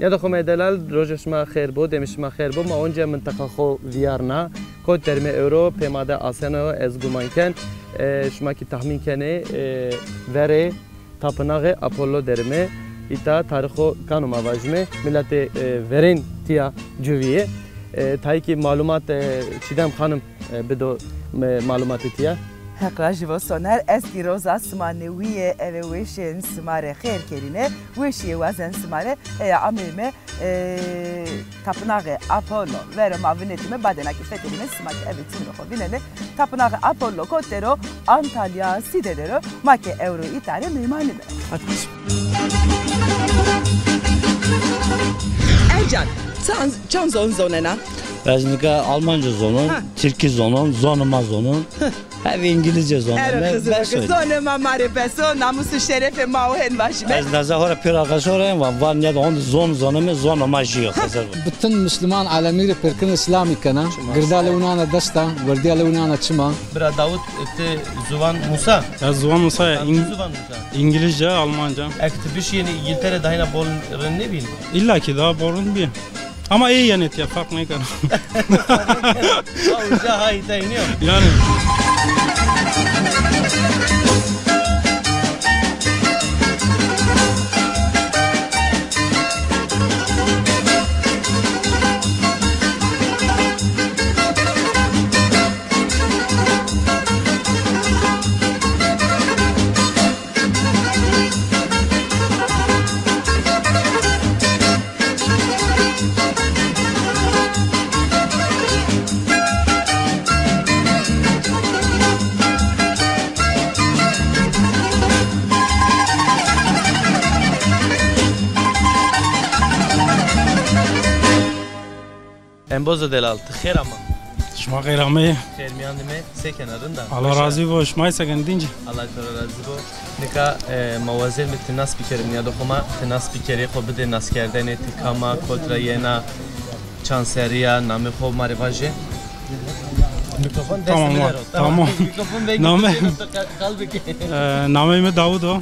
Ya da خو دلال روزش ما خیر بود دمش ما خیر بود ما اونجا منطقه خو ویارنا کد ترم اورو پیماده آسنا از گمان کن شما کی تخمین کنه وره tapınağı Apollo derime ita tariho kanuma vajme millet verin tiya cüviye tayi ki malumat çidem hanım bedo malumatı tiya Haqraji va soner eski roza smanewiye eveşen smare khair kerine weşiye wazen smare amime tapınağı Apollo vero mavinetime badena ki fetime smak evetime khovinele tapınağı Apollo kotero Antalya sidedero make euro itare mimani be Ercan çan zonena Veznika Almanca zonun, Türkçe zonun, zonuma zonun, hep İngilizce zonun. Zonuma maripeso, namusu şerefe mauhen başı. Ez nazahora piragası oraya var ya da onu zonumu zonuma jiyor. Bütün Müslüman alemleri perkin İslami kana, girdale unana desta, verdiyale unana çima. Bira Davut Zuvan Musa. Ya Zuvan Musa Zuvan Musa. İngilizce, Almanca. Ektibiş yeni İngiltere dahina bolun ne bil? İlla ki daha borun bir. Ama iyi yanet ya fark ne kadar. Avuca hayta iniyor. Yani. Emboza delaltı xeyr ama. Şma xeyramı. Xeyr miyandime se kenarında. Allah razı olsun. Şma ise dinci. Allah teala razı olsun. Nika mavazel mit nas bikerim ya dokuma nas bikeri xo bide nas kerdene tikama kontra yena chanseriya name xo marivaje. Mikrofon tamam. Mikrofon ve Name. kalbiki. Namemi Davudo.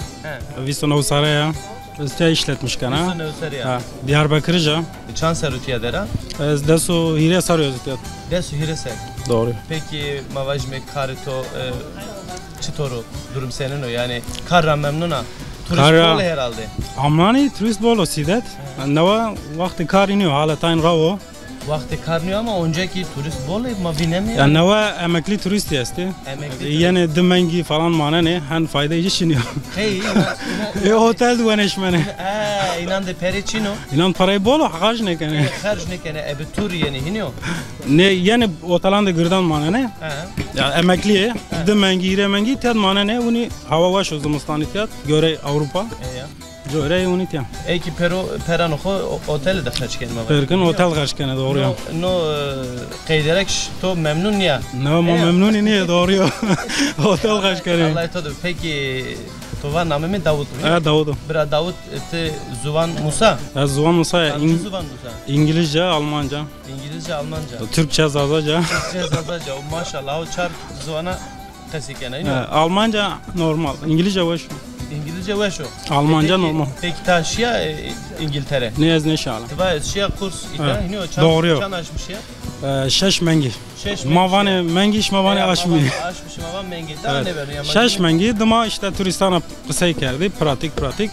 Visonov Saraya. Üstü işletmiş kana. Visonov Saraya. Diyarbakırca. Çanser utiya dera. Ez desu hire sarıyoruz utiyat. Desu hire ser. Doğru. Peki mavajme karito çitoru durum senin o yani karra memnuna. Turist bol herhalde. Amani turist bol o sidet. Nava vakti kar iniyor hala tayin ravo. Vakti karnıyor ama önceki turist bol ma binemiyor. Yani nava emekli turist yesti. Yani dümengi falan mana ne? Han fayda işiniyor. Hey. Otel duvaneşmene. İnan de pereçino. İnan parayı bol harç ne kene. Harç ne kene ebe tur yeni hiniyor. Ne yani otelanda gırdan mana ne? Ya emekli dümengi iremengi tad mana ne? Bunu hava vaş uzunmustan ihtiyat. Göre Avrupa. Göre unitya. Eki perano xo otelde de kaç kelime var. Perkin otel kaç kene doğru ya. No kayderek to memnun ya. No memnun niye doğru ya. Otel kaç kene. Allah tadı. Peki Tova namı Davut mu? Evet Davut. Bira Davut Zuvan Musa. Ya Zuvan Musa. Zuvan Musa. İngilizce, Almanca. İngilizce, Almanca. Türkçe, Zazaca. Türkçe, Zazaca. Maşallah o çar Zuvan'a kasikene. Almanca normal. İngilizce var şu. İngilizce ve şu. Almanca normal. Peki taşıya İngiltere. Ne ez ne şala. Tıva eşya kurs ita iniyor. Doğru. Çan açmış ya. Şeş mengi. Mavane mengi iş mavane açmıyor. Açmış mavan mengi. Daha ne veriyor? Şeş mengi dıma işte turistana kısay kerdi. Pratik.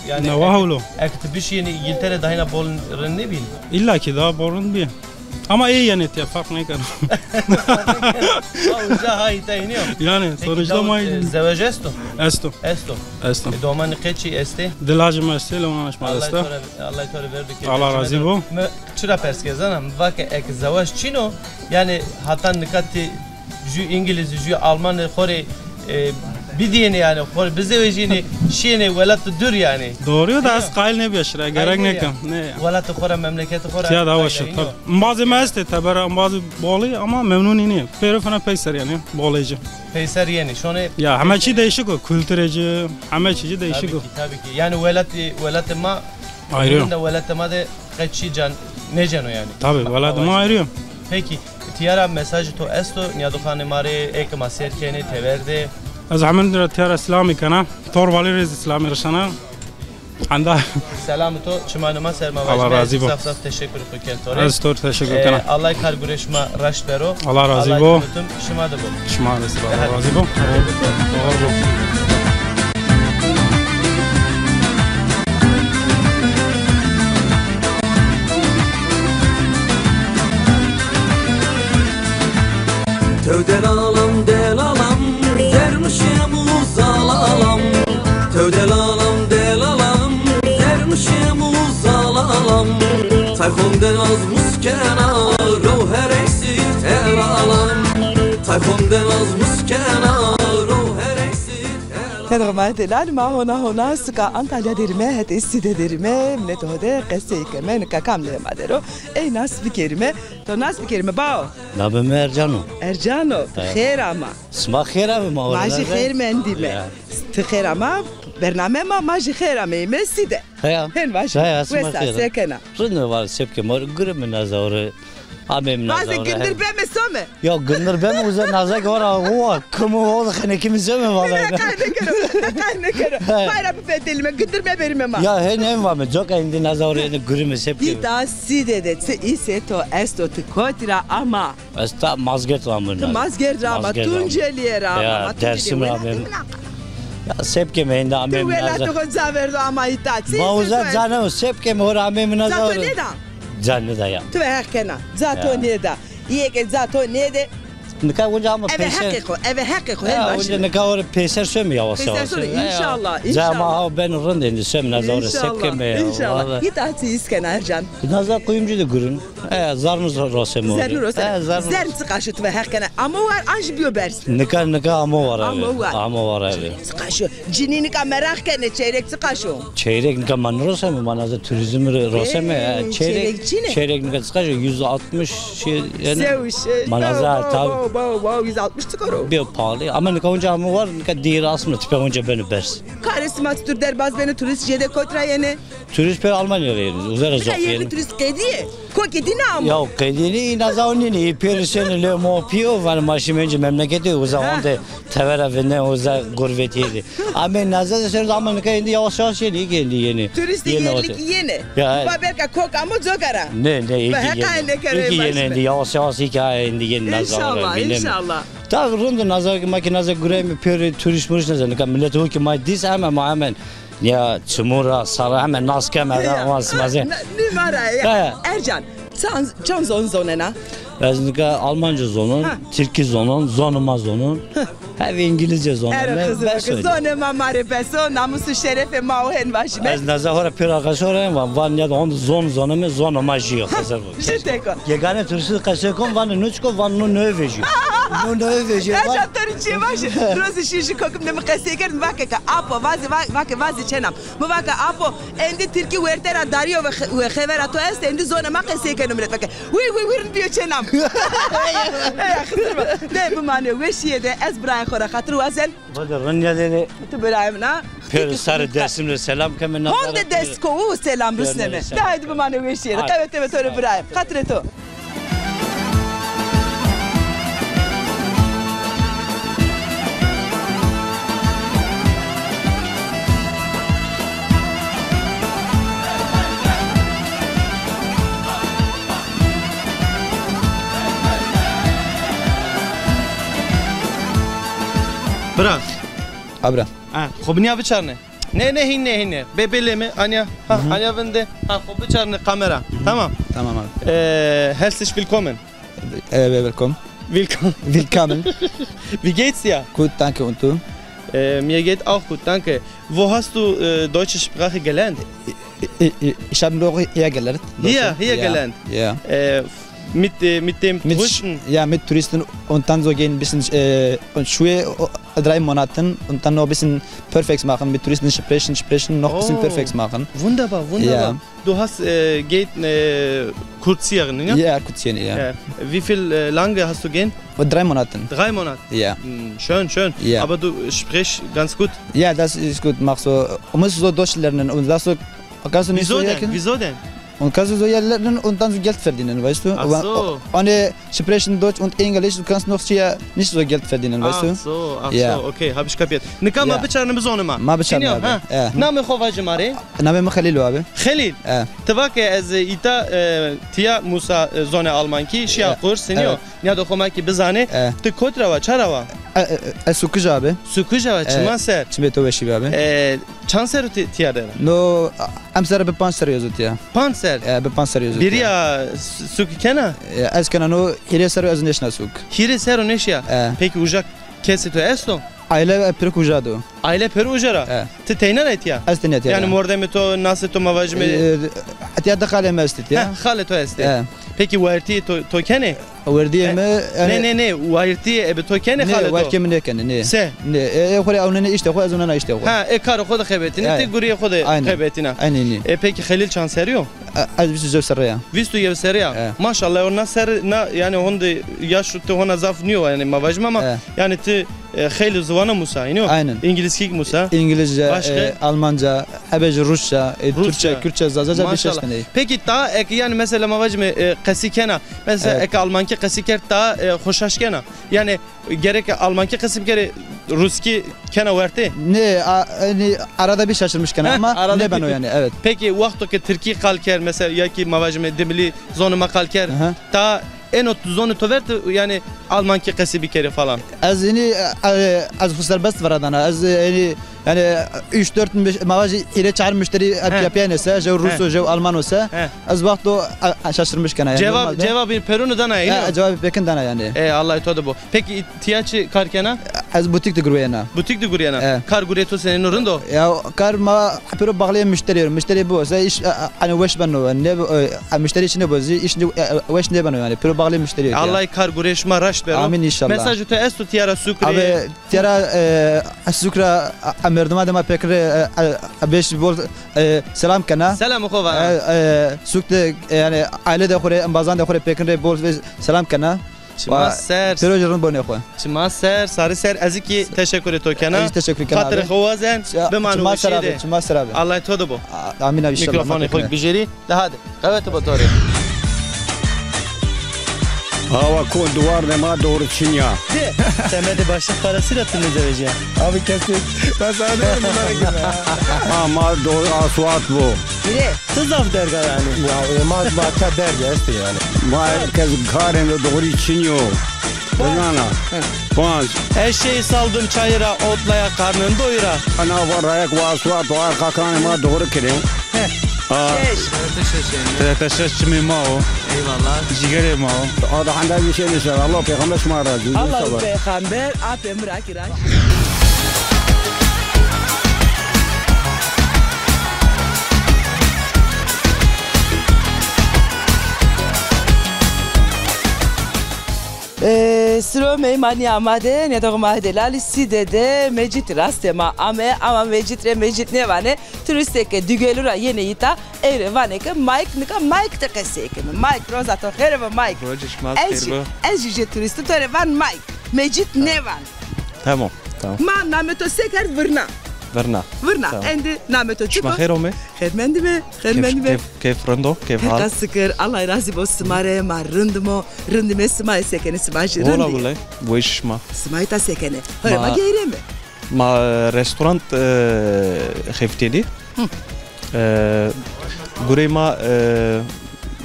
Yani ne vahulu. Ekti bir şeyini İngiltere dahina bolun ne bil? İlla ki daha bolun bir. Ama iyi yanet ya fark ne kadar. Avuca hayta iniyor. Yani sonuçta may. Zevece esto. Esto. Domanı kaçı este? Dilacım este le ona açmalısta. Allah teala verdi ki. Allah razı olsun. Çıra perskezanam vak ek zavaş çino yani hatan nikati ju İngiliz ju Alman xore bir diyene yani xore bize vejini şine velat dur yani. Doğru da az kail ne beşre gerek ne kam ne. Velat xore memleketi xore. Ya da vaşt. Bazı meste tabii bazı boli ama memnunini. Perifana peyser yani bolayıcı. Peyser yeni. Şunu ya hemen şey değişik o kültüreci hemen şey değişik o. Tabii ki. Yani velat ma ayrı. Velat ma de kaçı can ne cano yani. Tabii velat ma ayrı. Peki tiyara mesajı to esto niyadokhane mare ek maser kene teverde. Az hemen tiyara İslami kana tor valiriz İslami rşana. Anda Selam to çumanıma serma Allah razı olsun. Saf teşekkür ederim. az tor teşekkür ederim. Allah kar güreşma raşbero. Allah razı olsun. olsun. Şuma da bu. Şuma Allah razı olsun. Tövdel alam del alam dermişim uzalam. Tövdel alam del alam dermişim uzalam. Tayfun az muskena ro her eksik tel alam. Tayfun az muskena ro her eksik tel alam. تدغمات ما هنا هنا سكا أنت جديرمه هتسيد درمه من تهده قصة كمان كاملة ما درو أي ناس بكرمه تو ناس بكرمه باو Nabım Ercan'ım. أرجانو خير أما Sma خير abi ma orada. ماجي خير من دي ما تخير أما برنامج ما ماجي خير أما مسيدة Heya. هن ماشي Heya sma وسا خير. سكنا Rını var sepke mor gürüm nazarı. Abim bazı nazarı. gündür ben mesome Ya gündür ben uzun nazar var. O kumu oldu hani kimse mi var? ne karo bayram fetelime gündür ben benim ama Ya hem var mı? Çok indi nazarı gürüm sepke. bir daha sidede ise to esto te kotira ama Esta mazget var mı? mazger rama tunceliye rama Ya dersim abim. Ya sepke mi indi abim Tuwela nazar. to zaverdo ama itat. Mauza canım sepke mi or abim nazar. Zato neda. Canlı da ya. Tu hakena. Zato neda. Yeke zato nede. Nika önce ama Eve hakiko, eve hakiko Ya hen önce nika or peser sömü yavaş Peser yavaş. sömü, inşallah, Zama inşallah. ha ben rında indi sömü nazar sepke mi ya. İnşallah. Itati isken Ercan. Nazar kuyumcu da gürün. Zarnuz rosemu. Zernu rosa. Zarnuz. Zern sıkaşı tu hakena. Ama var anj biyo bers. Nika ama var abi. Ama var. Ama var abi. Sıkaşı. Cinini ka merak kene çeyrek sıkaşı. Çeyrek nika man rosemu manazar turizm rosemu. Çeyrek nika sıkıcı 160 şey yani. Seviş. Manazar tabi. Wow 160 skoro. Bir pahalı ama nika önce ama var nika diğer aslında tipe önce beni bers. Karismat tur derbaz beni turist jede kotra yene. Turist per Almanya'ya yeriz. Uzara zor Yerli yerin. turist kediye. Kokedi ne ama? Ya kedini nazavni periseni le mopio var maşım önce memleketi o zaman da teverevine o zaman gurbetiydi. Ama nazar söz ama kendi yavaş yavaş geldi yeni. Turist yerlik yeni. Ya. Baberka kok ama zokara. Ne iki yeni yavaş yavaş hikaye yeni nazar. İnşallah inşallah. Ta rundu nazar makinazı guremi peri turist muriş nazar millet o ki madis ama hemen ya çumura sara hemen nas kamera olmaz. Numara ya. Ercan. Can zonena. Nika Almanca zonun, Türkçe zonun, zonuma zonun. Hep İngilizce zonun. Her kızım zonuma maripeso namusu şerefe mauhen başime. Az nazara pira sonra van ya da on zonum zonuma jiyo hazır bu. Şiteko. Yegane turist kaşekom van nuçko van no növeji. No növeji. Ercan tarıçı baş. Rozi şişi kokum demi kaseker vakaka apo vazi çenam. Mu vaka apo endi Türkiye vertera dario ve khevera to est endi zonuma kaseker numret vaka. Wi diyor çenam. Ya kızım. Ne bu mane veşiyede ez bray khora khatru azel. Vallahi ranya dedi. Tu brayımna. Per sarı dersimle selam kemen. Honda desko selam Rüstem'e. Haydi bu mane veşiyede. Evet öyle brayım. Hatreto. Bırak. Abra. خب نیا بچرنه نه هینه ببله mi Anya Anya vende خب بچرنه kamera tamam Tamam abi. herzlich willkommen Willkommen. Willkommen. Wie geht's dir Gut, danke und du? Mir geht auch gut danke wo hast du deutsche Sprache gelernt Ich habe nur hier gelernt. hier gelernt Ja. mit dem Touristen Ja, mit Touristen und dann so gehen ein bisschen Schuhe 3 Monaten und dann noch ein bisschen Perfekt machen, mit Touristen sprechen, noch ein bisschen Perfekt machen. Wunderbar Ja. du hast geht kursieren ne? Ja, kursieren, ja. Wie viel lange hast du gehen 3 Monaten. 3 Monate Ja. Schön Ja. aber du sprichst ganz gut Ja, das ist gut, mach so. Du musst so Deutsch lernen und das so. Kannst du nicht wieso so denn Und kannst du so ja lernen und dann so Geld verdienen, weißt du? Ach so. Ohne sprechen Deutsch und Englisch, du kannst noch hier nicht so Geld verdienen, weißt du? ach Ja. so, okay, hab ich kapiert. Nikama Ja. biçarını biz onu ma. Ma biçarını Iniyor, abi. ha? Ja. Name xova jmare? Name Khalil abi. Khalil. Ja. Tivake ez ita tia Musa zone Almanki şia kurs seniyor. Evet. Ya da xoma ki bizane. Evet. Ti kotrava çarava. Sukuj abi. Sukujava çimaser. Çime to veşi abi. Çanseru tiyadera. No, am sara be panser yazıt ya. Panser. Be panser yazıt. Biriya sukikena. Az kana no hire sara az neşna suk. Hire seru neşya. Peki ujak kesito esto? Aile pek ujado. Aile peru ujara. Ti teyner et ya. Az tenet ya. Yani morde mi to nasıl to mavajme. Atiya da khale mestit ya. Khale to este. Peki verti to kene? Verdiye mi? Ne verti ebe to kene khale to. Ne verke mi ne kene ne. Se. Ne khore au ne işte khore azuna işte khore. Ha kar khoda khebetine ti guriye khoda khebetine. Aynen. Peki Khalil çanseriyor? Az bir söz sarı ya. Vistu yev seriya. Maşallah ona ser na yani honda yaş te ona zafniyor yani mavajma ama yani ti Khalil zıvana Musa iniyor. Aynen. İngilizce Musa. İngilizce, Almanca, Hebece, Rusça, Türkçe, Kürtçe, Zazaca bir şey ne. Peki ta yani mesela mavajma qasikena mesela ek Almanki qasiker ta hoşaşkena. Yani gerek Almanki qasikeri Ruski kena verte. Ne arada bir şaşırmışken ama ne ben o yani evet. Peki vakti ki Türkiye kalker mesela ya ki mavajma dibli zonuma kalker ta en ot zonu to verte yani Almanki qasibi kere falan. Az yani az serbest var adana az yani 3-4 mağaza ile çağır müşteri yapıyor ise jev Rus jev Alman ise az vakti o şaşırmışken yani. Cevap bir Perunu'dan ayı. Cevap Pekin'den yani. Allah itodu bu. Peki tiyaçı karkena? Az butik de gruyana. Butik de gruyana. Kar gureto senin orunda. Ya kar ma pero bağlayan müşteri. Müşteri bu. Ise iş hani weş ben o. Ne müşteri için ne bu? İş weş ne ben o yani. Pero bağlayan müşteri. Allah kar gureşma raş ver. Amin inşallah. Mesajı te estu tiyara sukre. Abi tiyara sukra merduma dema pekre beş bol selam kana. Selam khova. Sukte yani aile de khore bazan de khore pekre bol selam kana. Çimaser. Terörün bone xo. Çimaser, sarı ser aziki teşekkür et okana. Teşekkür ederim. Hatır xovazan bemanu şeyde. Çimaser abi. Allah itodu bu. Amin abi inşallah. Mikrofonu koy bijeri. Hadi. Evet bu doğru. Hava kon duvar ne ma doğru Çinya. Semede başlık parasıyla tınlayacağız ya. Abi kesin. Ben sana diyorum bunlara gibi. Ha ma doğru aswat bu. Ne? Tızaf derga yani. Ya ma bahçe derga işte yani. Ma herkes karen doğru Çinyo. Banana. Bans. Her şeyi saldım çayıra, otlaya karnını doyura. Ana var ayak var aswat var kakan ma doğru kire. Teşekkür ederim mao. Eyvallah. Ciğer mao. Ada handa bir şey neyse Allah peygamber şmara. Allah peygamber apem rakira. Sıra meymani amade ne doğmadı lalisi de mecit rastema ama mecit ne vane turisteke dügelura yeni ita ere vane ke Mike te keseke Mike roza to herve Mike Rojishma ez turisti to van Mike mecit ne van Tamam. Ma nameto seker vırna Vırna endi nameto çıkı Şma xero me? Xermendi mi? Kef rando? Kef hal? Heka sıkır Allah razı olsun mare ma rındime smay sekene smaj rındi Ola bulay. Bu işma. Smay ta sekene Hore ma geyre mi? Ma restoran xefteli. Gurema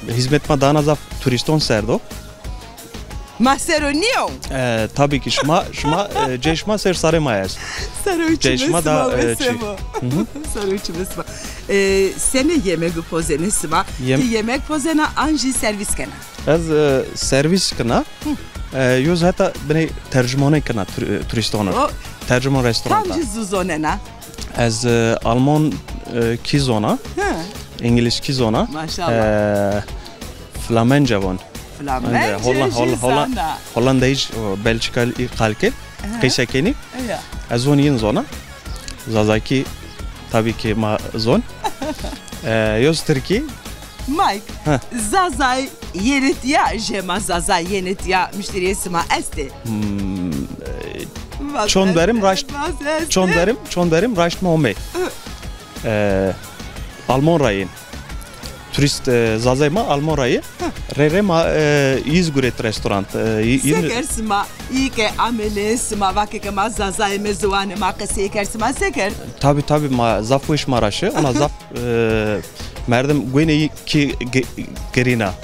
hizmet ma dana zaf turiston serdo. Maseronio. Tabii ki şma ceşma ser sare mayas. Ceşma da Sarıçı mesma. Sene yemek pozene sma. Yemek pozena anji servis kana. Az servis kana. Yoz hatta beni tercümane kana turistona. Tercüman restoranda. Tam cüzuzonena. Az Alman kizona. İngiliz kizona. Maşallah. Flamenca von. Hollandês, Belgica e Kalke, Kıysekeni. Azoniyin zona. Zazaki tabii ki ma zon. Yoz Türkiye. Mike, Zazay yenit ya, Jema Zazay yenit ya müşteriye sima esti. Çon derim raştma ome. Alman rayın. turist zazay ma Almora'yı rere ma İzguret restoran. Seker sma iyi ki amele sma vakit ki ma zazay mezvanı ma seker sma seker. Tabi ma zaf wish maraşı ona zaf merdim güneyi ki gerina.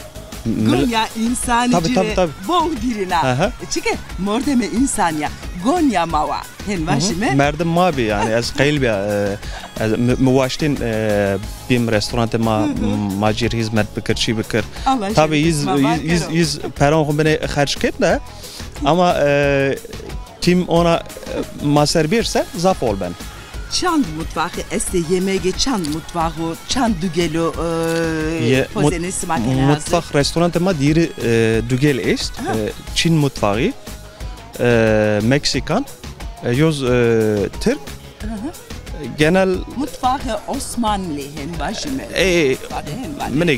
Gonya insani tabi. Bol birina. Çünkü mordeme insan ya. Gonya mava. Hen başime. Merdim ma bi yani az qayl مواجهتين بیم رستوران ما ماجر hizmet بکر چی بکر tabi yüz peron خو beni خرج کرد نه ama tim ona maser birse zaf ol ben. Çand mutfağı este yemeğe çand mutfağı çand dügelo pozenesi makine hazır. Mutfak restoran ma diri dügel ist. Çin mutfağı, Meksikan, yoz Türk. Genel mutfağı Osmanlı hen başime. Mene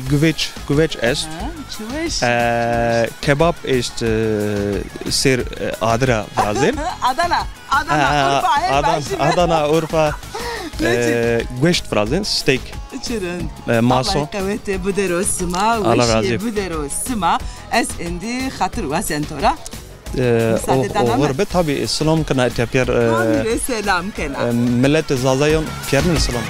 güveç est. Kebap ist ser Adana Brazil. Adana Urfa. Güveç Brazil steak. Maso. Allah kavete buderosma, veşi buderosma. Es indi hatır vasentora. غربة tabi selam kena tiapir selam kena millet zazayon piernin selam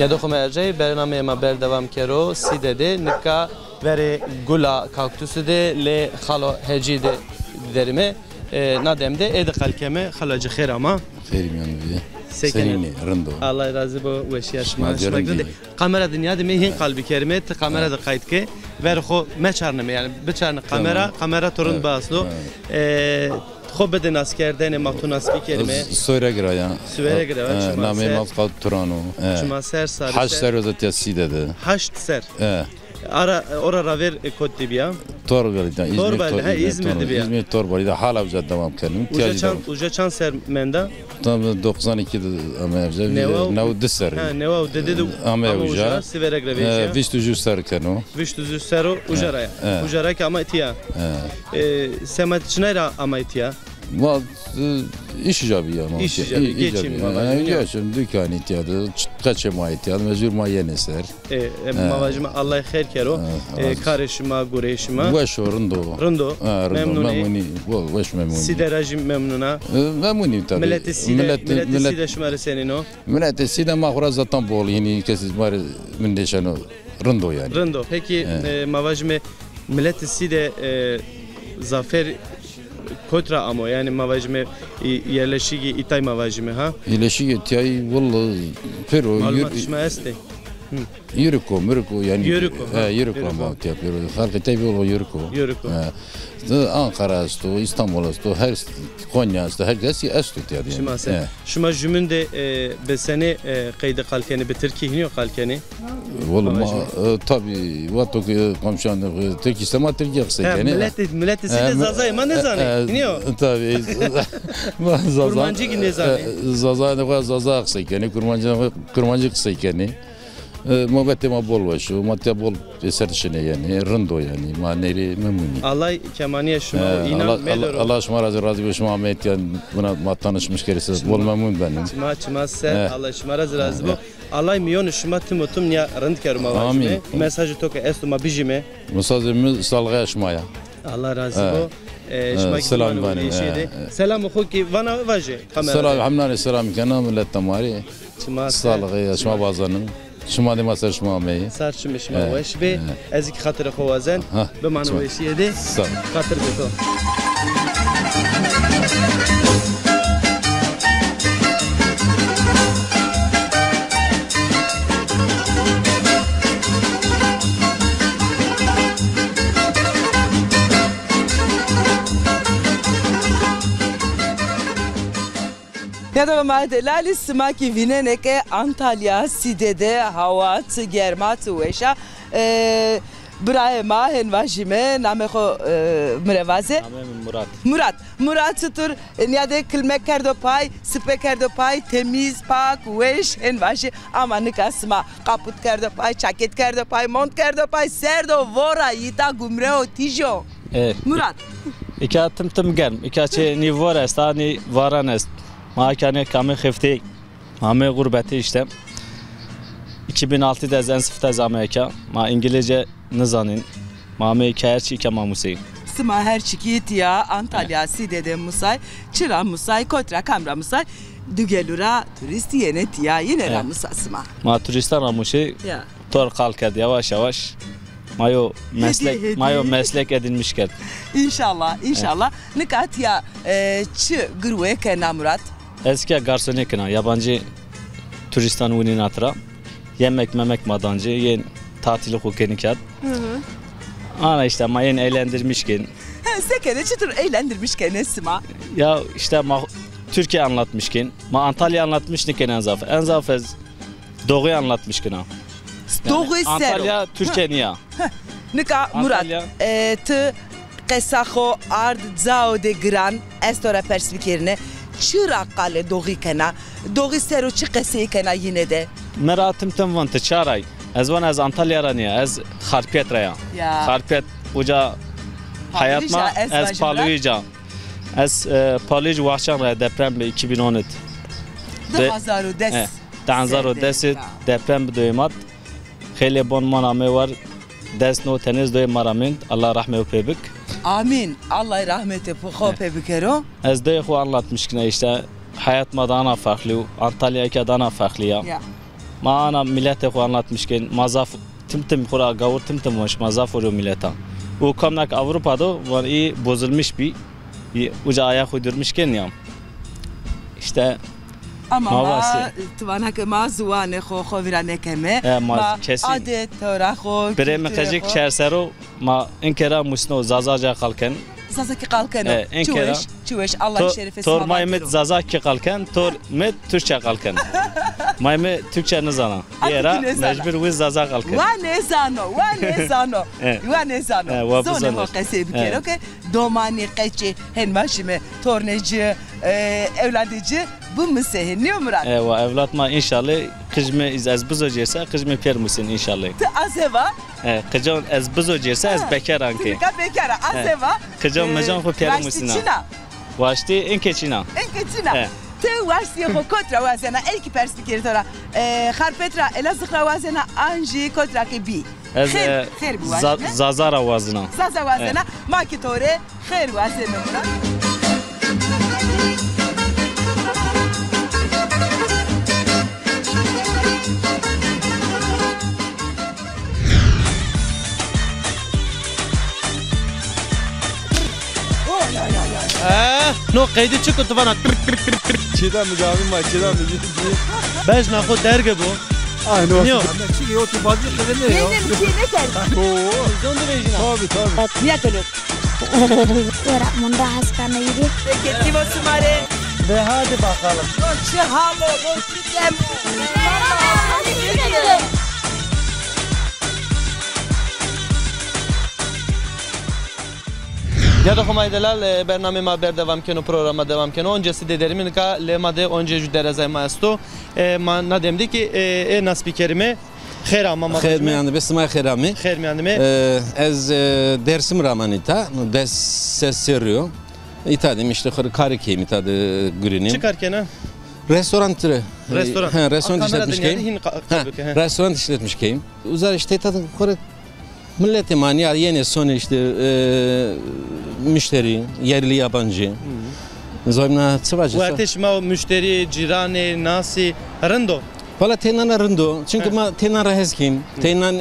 Ya dokum erceği bername ma berdevam kero si dedi nika veri gula kaktüsü de le khalo heci de derime nademde ed kalkeme khalacı khair ama khairim yani Sekeni rendo Allah razı bu veşyaşma şmagde kamera dünya de mehin kalbi kerime te kamera da kayıt ke ver xo meçarname yani beçarne kamera torun baslo خوب بدن از کردن ماتوناس بیکرمه سوره گرaya سوره گرaya نامه مفقد تورانو شما سر سر haş ser özet side haş ser ara orara ver kod dibiya Torbal'da İzmir'de İzmir Torbal'da hala güzel devam kelim uca çan ser menda tam 92'de ama evzel ne deser ne dedi ama uca sivere greveci viştuju ser keno viştuju sero ujaraya ki ama itiya semat çnayra ama itiya Vat iş icabı ya. İş icabı. Geçim dükkan ihtiyacı, kaçıma ihtiyacı, mecbur mayen eser. Mavacıma Allah hayır kero. Karışma, gureşma. Veş rındo. Rındo. Memnuni. Veş memnuni. Siderajim memnuna. Memnuni tabii. Milleti side şmarı senin o. Milleti side mahura zaten bol. Yani kesin var mindeşano. Rındo yani. Rındo. Peki mavacıma milleti side zafer Kotra ama yani mavacime yerleşigi itay mavacime ha? Yerleşigi itay vallahi pero malumat işme este. Yürüko yani. Yürüko ama yapıyor. Halk itay bol yürüko. Ankara sto, İstanbul sto, her Konya sto, herkes esto yani. Şuma jümünde besene kaydı kalkeni be Türkiye kalkeni. Vallahi tabii vato komşan Türkiye istema Türkiye yani. Millet size zazay ma ne zane? Niyo? Tabii. Kurmancı ne zane? Zaza yani kurmancı yani. Muhabbete ma bol var, muhabbete bol esertişine yani, rındo yani, maneri memnuni. Allah kemaniye şuma inan meloro. Allah şuma razı bir şuma Ahmet yani buna tanışmış keresi bol memnun benim. Çima sen Allah şuma razı bu. Allah milyon şuma timotum ya rınd keruma var. Mesajı toka estuma bijime. Mesajımız salgaya şumaya. Allah razı bu. Selam benim. Selam oxuki vana vaje kamera. Selam hamdani selam kana millet tamari. Çima salgaya şuma bazanın. شما دي مسر شما مي صار شمش ما واش بي ازيك خاطر خوازن بمعنى ويسيه دي خاطر بكو Ya da maddelali smaki vinene ke Antalya sidede hava germat veşa برای ما هنواجمه نام خو مروازه Murat. Murat چطور نیاده کلمه کرد و پای سپه کرد و پای تمیز پاک وش هنواجه اما نکاسما قاپوت کرد و پای چاکت کرد و پای مونت کرد و پای سرد و ورا یتا گمره و تیجو Murat İka tım gelm. İka çe ni var est, ni varan est. Ma kane kame xefte. Mame gurbeti işte. 2006'da en sıfta Amerika. Ma İngilizce nizanin. Mame kerçi kama musay. Sma her çikit ya Antalya Side'de Musay, Çıra Musay, Kotra Kamra Musay, Dügelura turist yenet ya yine ra Musay sma. Ma turistan ramuşi. Tor kalked yavaş yavaş. Mayo meslek edinmiş ked. İnşallah. Nikat ya çı gırve kena Murat. Eski garsoni kena yabancı turistan unin atra. Yemek memek madancı yen tatili hukeni ked. Ana işte mayen eğlendirmişken. Sekene çıtır eğlendirmişken esma. Ya işte Türkiye anlatmışken. Ma Antalya anlatmışken en zafez. Doğu'yu anlatmışken ha. Doğu'yu sero. Antalya Türkiye niye? Nika Murat. Tı qesaxo ard zao de gran estora perspekirine. Çıra kale Doğu kena. Doğu sero çı qeseyi kena yine de. Meratim tem vantı çaray. Ez van ez Antalya raniye. Ez Kharpiyet raya. Kharpiyet uca hayatma ez paluyca. Ez paluyc vahşan raya deprem be 2010. 2010 deprem be doymat. Kheli bon maname var. Desno teniz doy maramint. Allah rahmet pebik. Amin. Allah rahmeti fukho pebikero. Ez doy xu anlatmışken işte hayat madana farklı. Antalya ki dana farklı ya. Ma ana millete xu anlatmışken mazaf tim xura gavur tim hoş mazaf oluyor millete. O kamnak Avrupa'da var iyi bozulmuş bir uca ayak uydurmuşken ya. İşte ama tvanak ma zuane xo virane keme ma adet toraxo بریم خجیک چهارسرو ما انکرا مسنو زازاجا قالکن زازاکی قالکن چوش الله شریف اسم تور مایمت زازاکی قالکن تور مت ترکچه قالکن مایمه ترکچه نزانا یرا مجبور وی زازا قالکن و نزانو زونه ho qese bikero ke domani qeçi henmaşime torneci evladıcı bu müsehin ne Murat? Evlat ma inşallah kızme az buzo cersa kızme per musin inşallah. Azeva? Kızın az buzo cersa az bekar anke. Ka bekara azeva. Kızın mecan ko per musina. Vaşti enkeçina. Te vaşti ko kontra vazena elki perspektifi tora. Kharpetra elazıkra vazena anji kontra ke bi. Zazara vazena. Zaza vazena makitore khair vazena Murat. نو قیدی چی کو تو وانا چیدا مجاوی ما چیدا میگی باش ناخو درگه بو aynı o çi yo tu bazı kadar ne yo ne geldi zondu bejina tabii niye tölür Ora munda haskana yedi Gitti Osmane ve hadi bakalım Çi halo dostum Ya da Humaydelal bername ma ber devam keno programa devam keno öncesi de derimin ka lemade önce jüderezay maesto ma nademdi ki na spikerime خير عمام خير مياندي بس ما خير عمي خير مياندي از درسم رامانيتا بس سيريو İtadım işte karikeyim itadı greenim. Çıkarken restoran. Restoran işletmişkeyim. Restoran işletmişkeyim. Uzar işte itadı kore milleti mani yeni son işte müşteri yerli yabancı. Zoymna sıvacı. Bu ateş ma müşteri cirane nasi rendo. Valla tenan rendo. Çünkü ma tenan raheskim. Tenan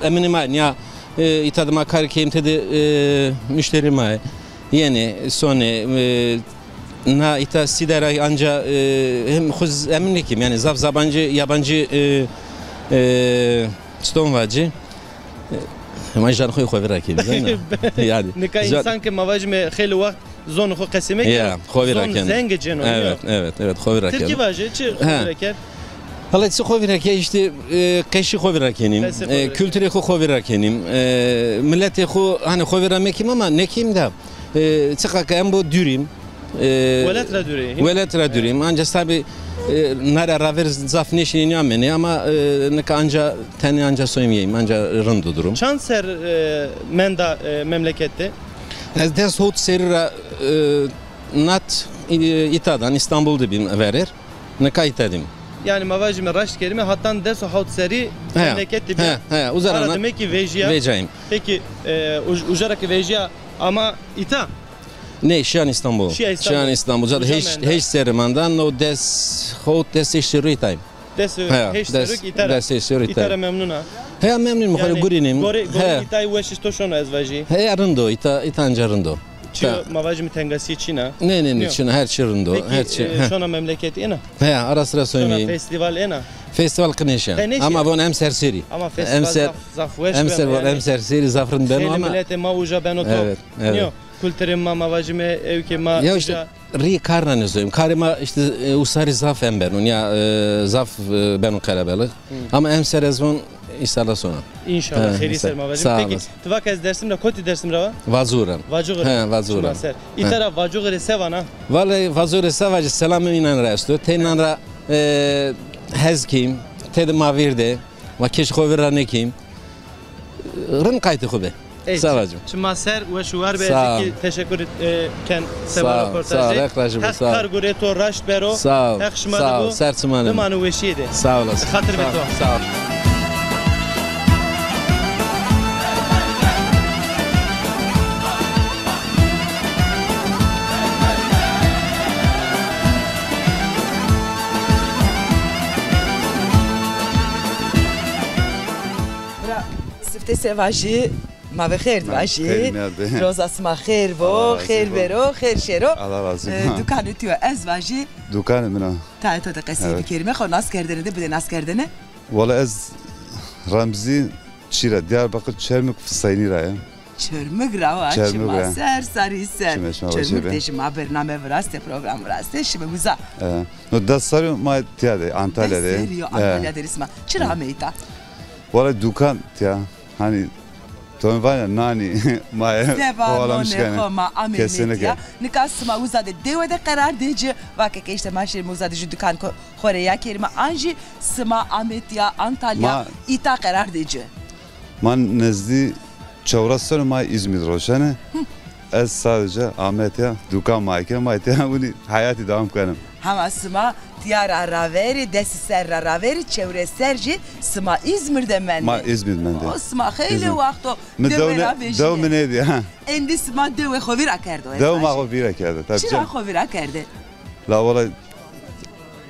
eminim ya itadıma karikeyim tedi müşteri ma. Yani sonra na ita sidera anca hem huz eminlikim yani zabancı yabancı stonvacı majan khoy khoy rakim yani ne kadar insan ki mavajme kheli vakt zonu kho qasimek ya khoy rakim zengecen evet khoy rakim Türkiye vajı çi khoy rakim Hala çi xovirake işte qeşi xovirakenim, kültürü xovirakenim, milleti xo hani xoviramekim ama nekim da çıkak em bu dürüm. Velet radürüm. Ancak tabi nara raver zaf neşinin yameni ama ne anca teni anca soymayayım anca rındı durum. Çanser menda memlekette. Ez ders hot serira nat itadan İstanbul'da bir verir. Ne kayıtadım. Yani mavacime raşt kelime hatta deso havt seri memlekette bir. He, uzarana. Demek ki vejiya. Vejayım. Peki ujaraki vejiya ama ita. Ne Şiyan İstanbul. Şiyan İstanbul. Zaten hiç serimandan o des iştiriytayım. Des heşteruk itara. Des iştiriytayım. İtara memnuna. He memnun mu? Hani gurinim. Gori itay veşistoşona ezvaji. He rındo itanca rındo. Çio mavacimi tengasi Çin'a. Ne Çin'a her şey rındo. Her şey. Peki şona memleket ena. He ara sıra söyleyeyim. Festival ena. Festival kıneşen. Ama bu emser seri. Ama festival zaf veş. Emser seri zafrın ben ama. Millete mavuja ben o top. Evet. Kültürüm mavacimi evke ma. Ya işte ri karna ne söyleyeyim. Karima işte usari zaf ben ya zaf ben o kalabalık. Ama emser ezvon İnşallah sonra. İnşallah. Kheri ser mavacim. Peki tvak ez dersimle koti dersimle va? Vazuram. Vajuğur. He vazuram. İtara vajuğur sevana. Vallahi vazuğur sevacı selamı inan resto. Tenan ra hezkim. Tedim mavirde. Ve keş kovira nekim. Rın kaytı kube. Savacım. Çıma ser ve şuvar be teşekkür ken seva röportajı. Sağ ol. Kar gureto raşt bero. Sağ ol. Sağ ol. Sertmanım. Limanu veşiydi. Sağ olasın. Hatır beto. Sağ ol. Sifte sevajı mave khair dvaji. Roza sma khair vo, khair bero, khair şero. Allah razı olsun. Dukanı tüyo ez vaji. Dukanı mı? Ta da qasi kerime xo nas kerdene de bide nas kerdene. Valla ez Ramzi Çira Diyarbakır Çermik Fısayni raya. Çermik rava. Çermik ser sari ser. Çermik deşim habername vraste program vraste şimdi muza. No da sarı ma tiyade Antalya'da. Serio Antalya'da isma. Çıra meita. Valla dukan ya hani Tom var ya nani maya oğlamışken kesinlikle. Nikasma uzade devede karar deci vakit işte maşir uzade ju dukan Koreya kelime anji sma Ametya Antalya ita karar deci. Man nezdi çavrasını ma İzmir roşane. Ez sadece Ametya dukan mayken bunu hayatı devam kanım. Hama sma Tiyara raveri, desiser raveri, çevre serci, sma İzmir'de mende. Ma İzmir'de. O sma hayli vakto devre veji. Devre neydi ha? Endi sma devre xovira kerdo. Devre ma xovira kerdo. Tabii. Çira xovira kerdo. La valla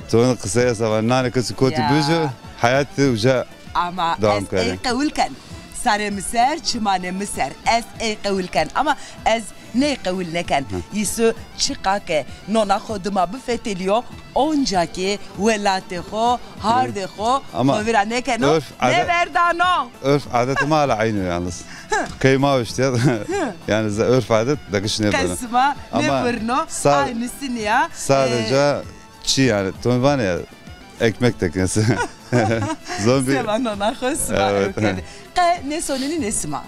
Sonra kısaya savan nane kısı kötü büyücü hayatı uca ama es qawilkan sare miser çimane miser es qawilkan ama ez ne qawilnekan yisu çıkake nona xoduma bifeteliyor oncaki velate xo harde xo xaviraneken no ne verdano örf adetime ala aynı yalnız kıyma işte yani örf adet dakışını yapalım kasma ne verno aynısını ya sadece çi yani ton ya ekmek teknesi zombi sevan ona xosma ne sonunu ne sma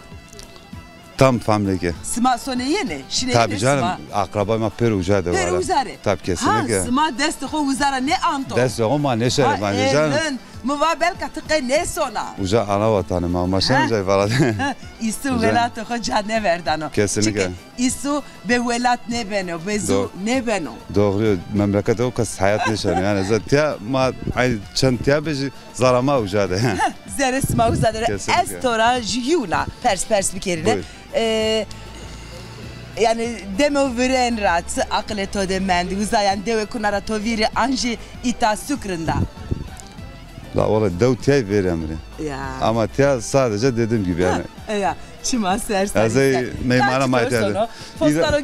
tam famileke sma soneye ne şine tabii canım akrabama peruca da var peruzare tabii kesinlikle sma deste xo uzara ne anto deste ama ne şey bence canım muvabel katıqe ne sona uca ana vatanı mamaşan cay falan isu velat xo canne verdano kesinlikle isu be velat ne beno bezu ne beno doğru memleket o kas hayat neşan yani zaten ma ay çantiya beji zarama uca da zere sma uzadere estora jiyuna pers bir kerine yani demo veren rat akle to demendi uzayan deve kunara to viri anji ita sukrında. La valla devtiyay veremri. Ama tiya sadece dediğim gibi yani. Ya çima sersen. Azay meymana maytadı. Postaro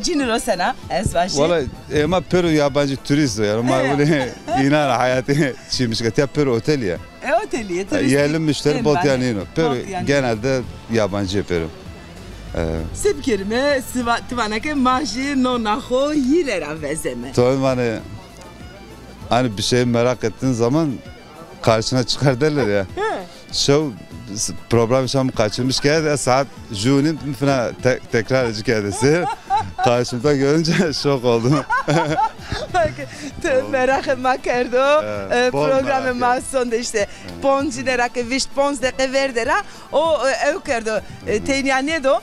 ciniro sana esvaşi. Valla ama Peru yabancı turist yani ama öyle inan hayatı çimiş ki tiya Peru otel ya. Oteli turist. Yerli müşteri Botyanino. Peru genelde yabancı Peru. Sep kerime tıvanake maaşı nonaho yirera vezeme. Tamam hani bir şey merak ettiğin zaman karşına çıkar derler ya. Şu program şam kaçırmış geldi saat June'in falan tekrar edecek kendisi. Karşımda görünce şok oldum. Merak etme kerdo. Programın masonda işte poncinera ke viş ponz de verdera o ev kerdo tenyane do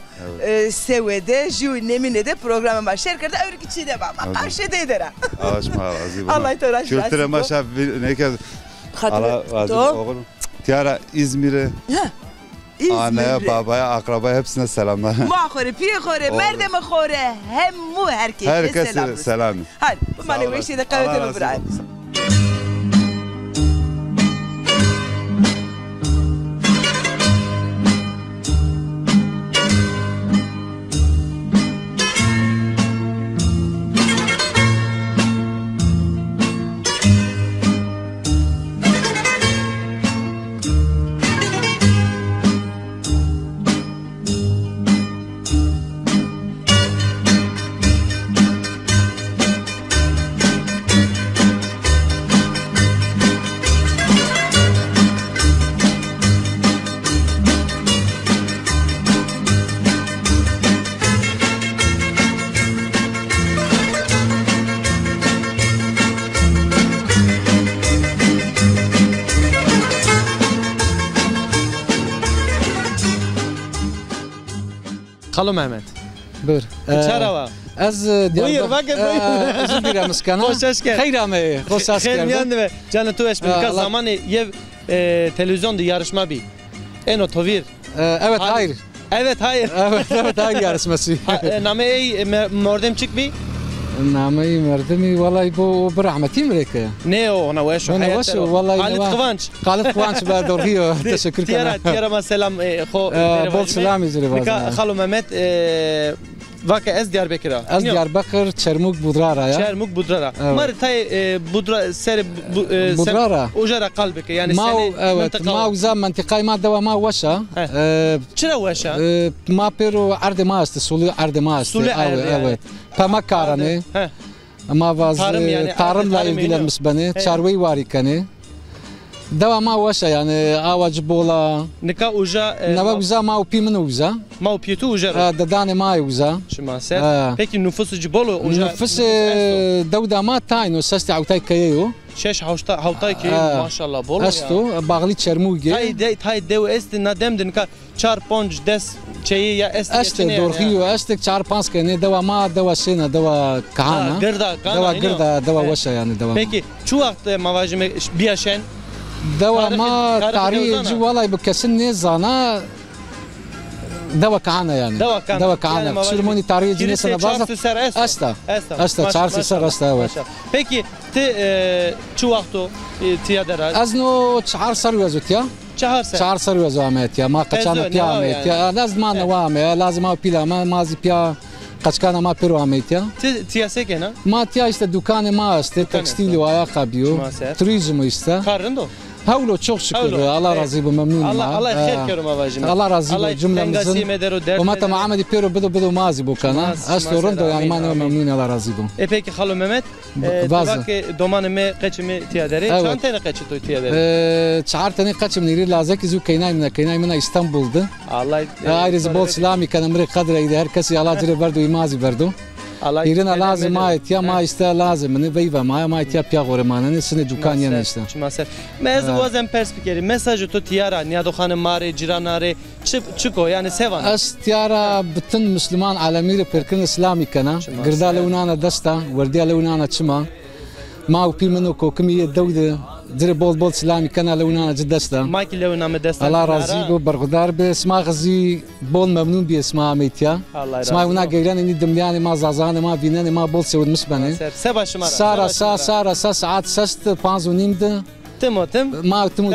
sevede June de programı başlar kerdo öyle kiçi de bak aşede edera. Aşma razı. Allah toraş. Kültüre maşa ne kadar Allah razı olsun. Tiara İzmir'e. Anneye, babaya, akrabaya hepsine selamlar. Mahore, piyakore, merdeme kore, hemmu herkese herkese selam. Hadi, bu bana bu işi de kavetelim bırak. خالو محمد بر چرا از بویر وقت بویر زودی مسکنه خوشش کرد خیرمه خوشش خیر کرد میاند و جان تو اسم که زمان یه تلویزیون yarışma bir eno tovir evet hayır evet hayır evet hayır yarışması name ey mordem çık bir نامي مردمي والله بو برحمتي مريكا نيو انا وش انا وش والله خالد قوانش خالد قوانش بعد ريو تشكر تيرا ما سلام خو بول سلام يجري باز خالو محمد واقع از Diyarbakır'a از Diyarbakır Çermuk Budrara ya Çermuk Budrara مر تاي budra ser Budrara وجرا قلبك يعني ما وزا منطقه ما دوا ما وشا چرا وشا ما بيرو عرض ما است سولي عرض ما است evet Pamakarani ama vaz tarımla ilgilenmiş çarvayı var ikani devama vaşa yani avacı bola nika uja nava uza ma upimini uza ma upiyetu uja dadane ma uza peki nüfusu cibolo uja nüfus devda ma tayno sasti avtay kayo شش هاوتای که ماشاءالله بولو استو باغلی چرموگی تای دو است ندم دن کا 4 5 10 چی یا است دورخیو است 4 5 کنه دوا ما دوا سینا دوا کهانا دوا وشا yani دوا peki şu vakt mavajim biyaşen دوا ما تاريخ والله بكسن نزانا دوا كهانا يعني دوا كهانا سلموني تاريخ جنسنا bazı استا çarşı sar asta evet peki şu vakto tiyadara azno çar sarıyozut ya çar sarıyozut Ahmet ya ma kaçanı pya Ahmet ya lazım ana vame lazım ama pila ma mazi pya kaçkana ma pero Ahmet ya tiyase na ma tiya işte dükkanı ma işte tekstil ve ayakkabı turizm işte karındo Havlo çok şükür Allah razı olsun memnunum Allah خير كرم avajim Allah razı olsun cümlemizin ومتى ما عمل بيرو بدو مازي بوكانا اصله رندو يعني ما memnun Allah razı olsun peki Halo Mehmet bak domanımı kaçımı tiyadere çan tane kaçı to tiyadere çar tane kaçım niri lazak izu kaynay mina İstanbul'da Allah ayrıca bol selami kan amri kadra ide herkes Allah cire verdu imazi verdu İrina lazım ma ya ma işte lazım ne beyva ma ya pya goremana ne sene dükkan yana işte. Mez vazem perspektivi mesajı to tiyara niyado hanım mare ciranare çıko yani sevan. As tiyara bütün Müslüman alemire perkin İslami kana girdale unana dasta vardiyale unana çima ma upi meno ko kimiye dawde dire bol selami kana لونانا جدستا مايكل لونا مدستا الله راضي بو برغدار باسماء غزي بول ممنون باسماء ميتيا اسماء هنا غيران اني دمياني ما زازانه ما بيناني ما بول سود مسبني سارا ساعات سست 5 ونيمده تم ما تم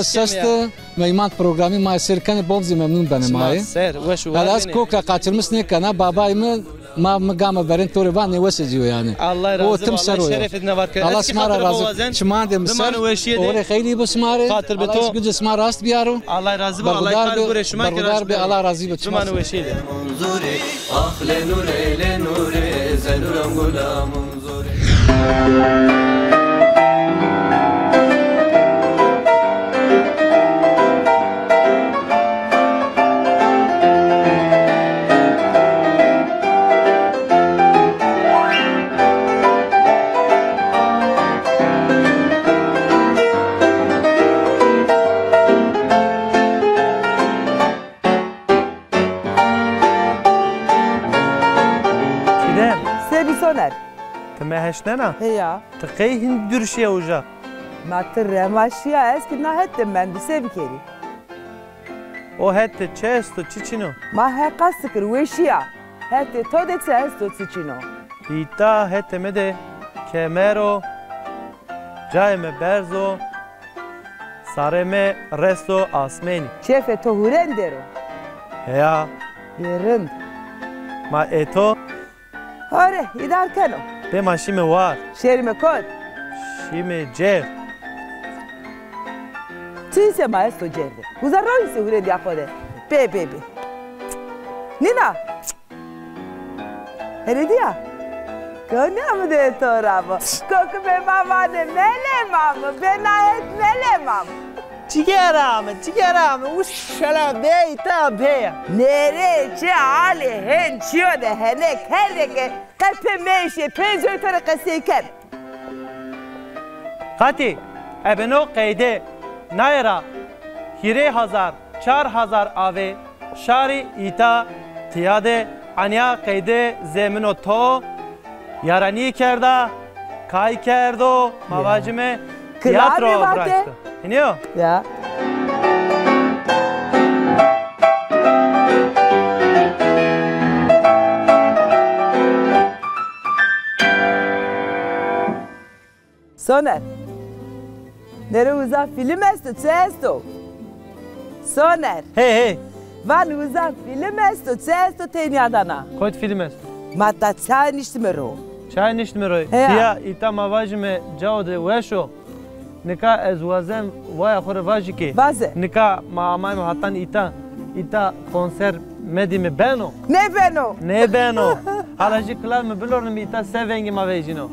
سست ميمان programı ma serkan bol memnun benim mai alas kokra kaçırmışne kana babayımı ما قام برين توري باني وسجيو يعني الله يرضى الله شرف إدنا بارك الله سمارة رازق شمان دم سر أوري خيلي بسمارة خاطر بتو الله يسجد سمارة راست بيارو الله يرضى الله يكال قري شمان برغدار بي الله راضي شمان وشيله منظوري أخل نوري لنوري زنورم غلا منظوري مهشتنا هيا تقي هند درشيا وجا ما ترى ماشية اسكي نهت من بسبكري او هت چستو چيچينو ما هي قصكر وشيا هت تودك ساستو تشينو ايتا هت مده كاميرو جاي برزو سارمه رستو آسماني شيف تو هورندرو هيا يرند ما ايتو هاره يدار كانو بما شيمه وار شيرمه كود شيمه جير تيسه ما استو جيرده وزروي سهورند يا خود بي نينا هرديا كوني عمده تورابا كوكو بماما نمله ماما بناهت مله ماما چیگرام وش شلا بیتا بیا نره چه حاله هن چیو ده هنک هنگه قلب میشه پنجوی تر قصه کن قاتی ابنو قیده نایرا 4000 آوه شاری ایتا تیاده انیا قیده زمینو تو یارانی کرده کای کردو مواجمه تیاترو براشتو اینیو؟ یا Soner, nere uza film esto, ce esto? Soner. Hey. Van uza film esto, ce esto te niadana? Kod film esto? Ma ta çay niştmero. Çay niştmero. Ya ita mavajme jawde wesho. Nika ez wazem vaya khore vajike. Vaze. Nika ma amay hatan ita konser medime beno. Ne beno? Ne beno. Halaji klar me bilornum ita sevengi mavejino.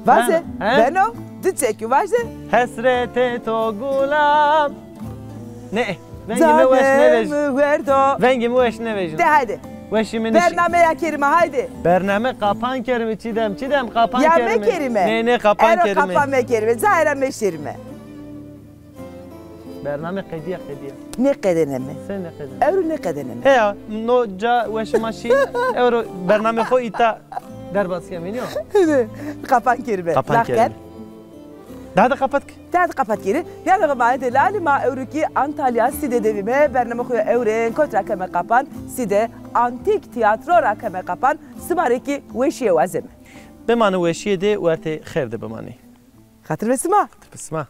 Vaze. Beno? Ditseki vaze? Hasrete to gulam. Ne? Vengimi weş ne vej? Vengimi weş ne vej? De hadi. Weşimin Bernameye kerime haydi. Bername kapan kerime çidem kapan kerime. Ya me kerime. Ne kapan kerime. Ero kapan me kerime. Zahira meşirime. Bername qediya. Ne qedeneme? Sen ne qeden? Euro ne qedeneme? He no ca weşmaşi euro bername xo ita derbasiye meniyor. Kapan kerime. Kapan kerime. Daha da kapat ki. Daha da kapat geri. Yani gımayet elali ma Euroki Antalya Side devime bername xoya Euren kontra keme kapan Side antik tiyatro rakeme kapan Sımareki weşiye vazem. Bemani weşiye de verte xev de bemani. Hatır besma. Besma.